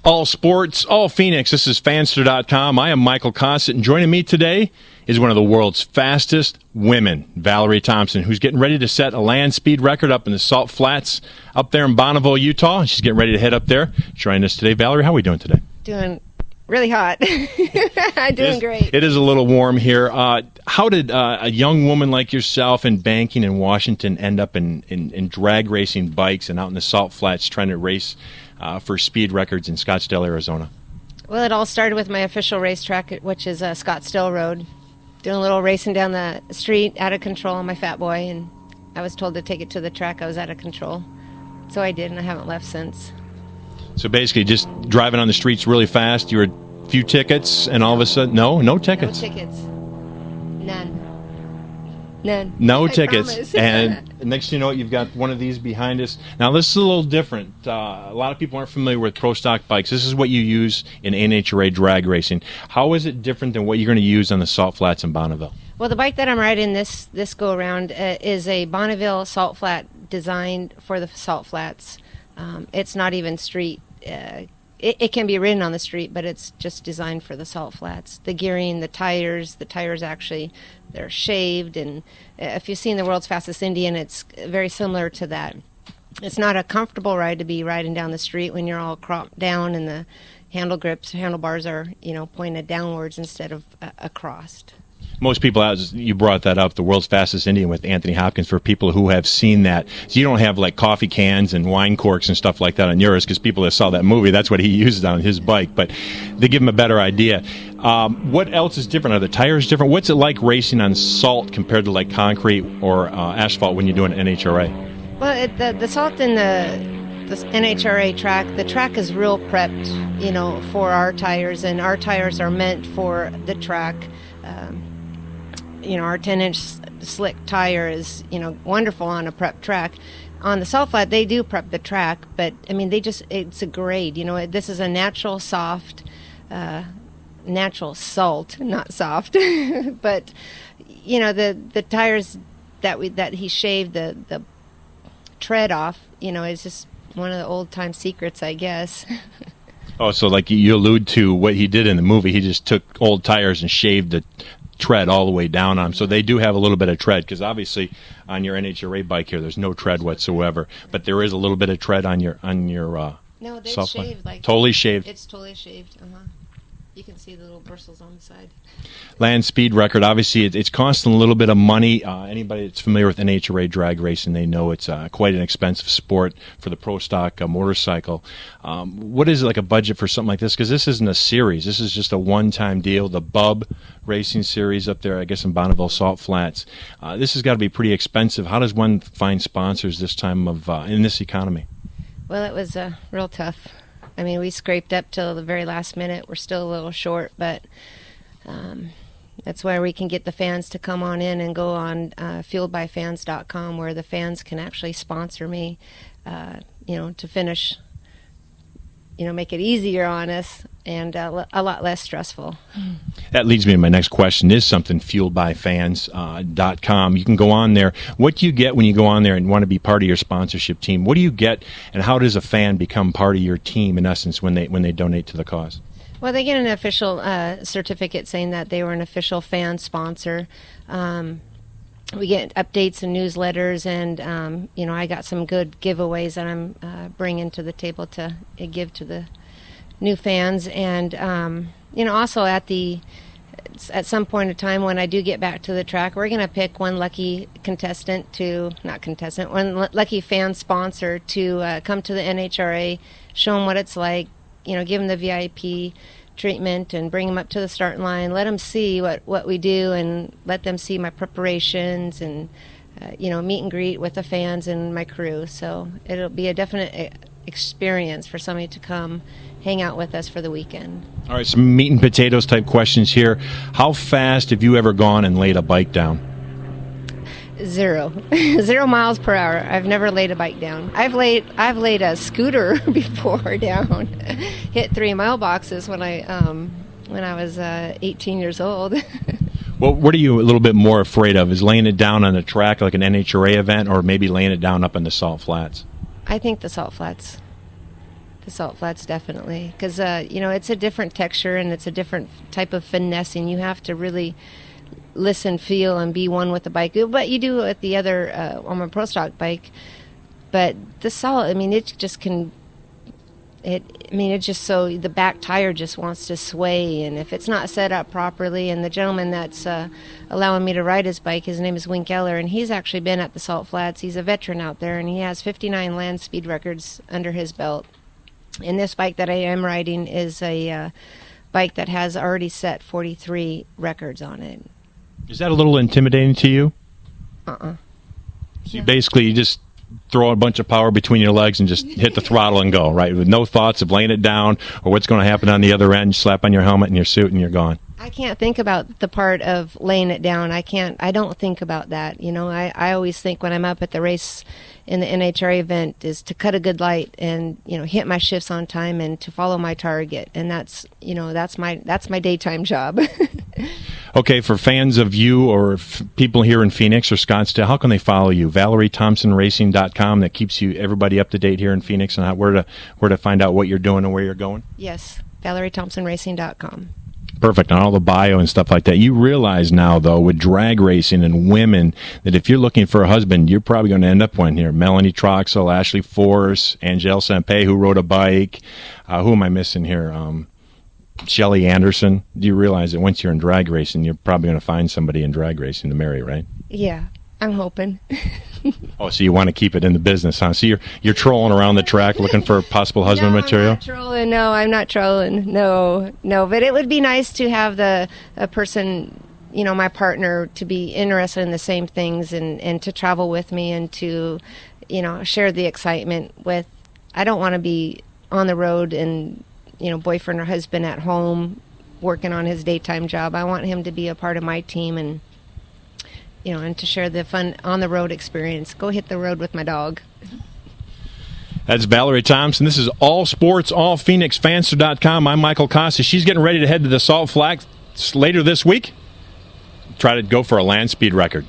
All sports, all Phoenix. This is Fanster.com. I am Michael Kossett, and joining me today is one of the world's fastest women, Valerie Thompson, who's getting ready to set a land speed record up in the Salt Flats up there in Bonneville, Utah. She's getting ready to head up there. Joining us today. Valerie, how are we doing today? Doing really hot. I'm doing great. It is a little warm here. How did a young woman like yourself in banking in Washington end up in drag racing bikes and out in the Salt Flats trying to race for speed records in Scottsdale, Arizona? Well, it all started with my official racetrack, which is Scottsdale Road. Doing a little racing down the street, out of control on my fat boy, and I was told to take it to the track. I was out of control. So I did, and I haven't left since. So basically just driving on the streets really fast, you were a few tickets, and all of a sudden, no tickets. No tickets. None. No I tickets. promise. And next thing you know, you've got one of these behind us. Now, this is a little different. A lot of people aren't familiar with pro stock bikes. This is what you use in NHRA drag racing. How is it different than what you're going to use on the Salt Flats in Bonneville? Well, the bike that I'm riding this go-around is a Bonneville Salt Flat designed for the Salt Flats. It's not even street. It can be ridden on the street, but it's just designed for the Salt Flats. The gearing, the tires actually, they're shaved, and if you've seen the world's fastest Indian, it's very similar to that. It's not a comfortable ride to be riding down the street when you're all cropped down and the handlebars are, pointed downwards instead of across. Most people, as you brought that up, the world's fastest Indian with Anthony Hopkins, for people who have seen that. So you don't have like coffee cans and wine corks and stuff like that on yours, because people that saw that movie, that's what he uses on his bike. But they give him a better idea. What else is different? Are the tires different? What's it like racing on salt compared to like concrete or asphalt when you're doing NHRA? Well, the salt in the NHRA track, the track is real prepped, for our tires, and our tires are meant for the track. Our 10-inch slick tire is, wonderful on a prep track. On the Salt Flat, they do prep the track, but, it's a grade. This is a natural soft, natural salt, not soft. But, the tires that he shaved the tread off, is just one of the old-time secrets, I guess. Oh, so like you allude to what he did in the movie, he just took old tires and shaved the tread all the way down on them. So they do have a little bit of tread, because obviously on your NHRA bike here there's no tread whatsoever, but there is a little bit of tread on your no, they shaved, totally shaved. It's totally shaved. You can see the little bristles on the side. Land speed record, obviously it's costing a little bit of money. Anybody that's familiar with NHRA drag racing, they know it's quite an expensive sport for the pro stock motorcycle. What is it, like a budget for something like this? Because this isn't a series. This is just a one-time deal. The Bub Racing Series up there, I guess, in Bonneville Salt Flats. This has got to be pretty expensive. How does one find sponsors this time of in this economy? Well, it was real tough. We scraped up till the very last minute. We're still a little short, but that's where we can get the fans to come on in and go on fueledbyfans.com, where the fans can actually sponsor me, to finish, make it easier on us and a lot less stressful. That leads me to my next question. Is something fueledbyfans.com. You can go on there. What do you get when you go on there and want to be part of your sponsorship team? What do you get, and how does a fan become part of your team, in essence, when they donate to the cause? Well, they get an official certificate saying that they were an official fan sponsor. We get updates and newsletters, and I got some good giveaways that I'm bringing to the table to give to the new fans. And also at some point in time when I do get back to the track, we're going to pick one lucky one lucky fan sponsor to come to the NHRA, show them what it's like, give them the VIP treatment and bring them up to the starting line, let them see what we do, and let them see my preparations and meet and greet with the fans and my crew. So it'll be a definite experience for somebody to come hang out with us for the weekend. All right, some meat and potatoes type questions here. How fast have you ever gone and laid a bike down? 0 miles per hour. I've never laid a bike down. I've laid a scooter before down. Hit 3 mile boxes when I was 18 years old. Well, what are you a little bit more afraid of? Is laying it down on a track like an NHRA event, or maybe laying it down up in the Salt Flats? I think the Salt Flats. The salt flats, definitely, because it's a different texture and it's a different type of finessing. You have to really listen, feel, and be one with the bike. But you do at the other on my pro stock bike. But the salt, I mean, it just can. It's just so the back tire just wants to sway, and if it's not set up properly, and the gentleman that's allowing me to ride his bike, his name is Wink Eller, and he's actually been at the Salt Flats. He's a veteran out there, and he has 59 land speed records under his belt. And this bike that I am riding is a bike that has already set 43 records on it. Is that a little intimidating to you? So you basically just throw a bunch of power between your legs and just hit the throttle and go, right? With no thoughts of laying it down or what's going to happen on the other end. You slap on your helmet and your suit and you're gone. I can't think about the part of laying it down. I don't think about that. I always think when I'm up at the race in the NHRA event is to cut a good light and, hit my shifts on time and to follow my target. And that's my daytime job. Okay, for fans of you or people here in Phoenix or Scottsdale, how can they follow you? ValerieThompsonRacing.com, that keeps everybody up to date here in Phoenix and where to find out what you're doing and where you're going? Yes, ValerieThompsonRacing.com. Perfect, on all the bio and stuff like that. You realize now, though, with drag racing and women, that if you're looking for a husband, you're probably going to end up one here. Melanie Troxel, Ashley Force, Angelle Sampé, who rode a bike. Who am I missing here? Shelly Anderson. Do you realize that once you're in drag racing, you're probably going to find somebody in drag racing to marry, right? Yeah, I'm hoping. Oh, so you want to keep it in the business, huh? So you're trolling around the track looking for possible husband material? I'm not trolling. No, I'm not trolling. No. But it would be nice to have a person, my partner, to be interested in the same things and to travel with me and to, share the excitement with. I don't want to be on the road and, boyfriend or husband at home working on his daytime job. I want him to be a part of my team and to share the fun on-the-road experience. Go hit the road with my dog. That's Valerie Thompson. This is All Sports, All Phoenix, Fanster.com. I'm Michael Kossett. She's getting ready to head to the Salt Flats later this week. Try to go for a land speed record.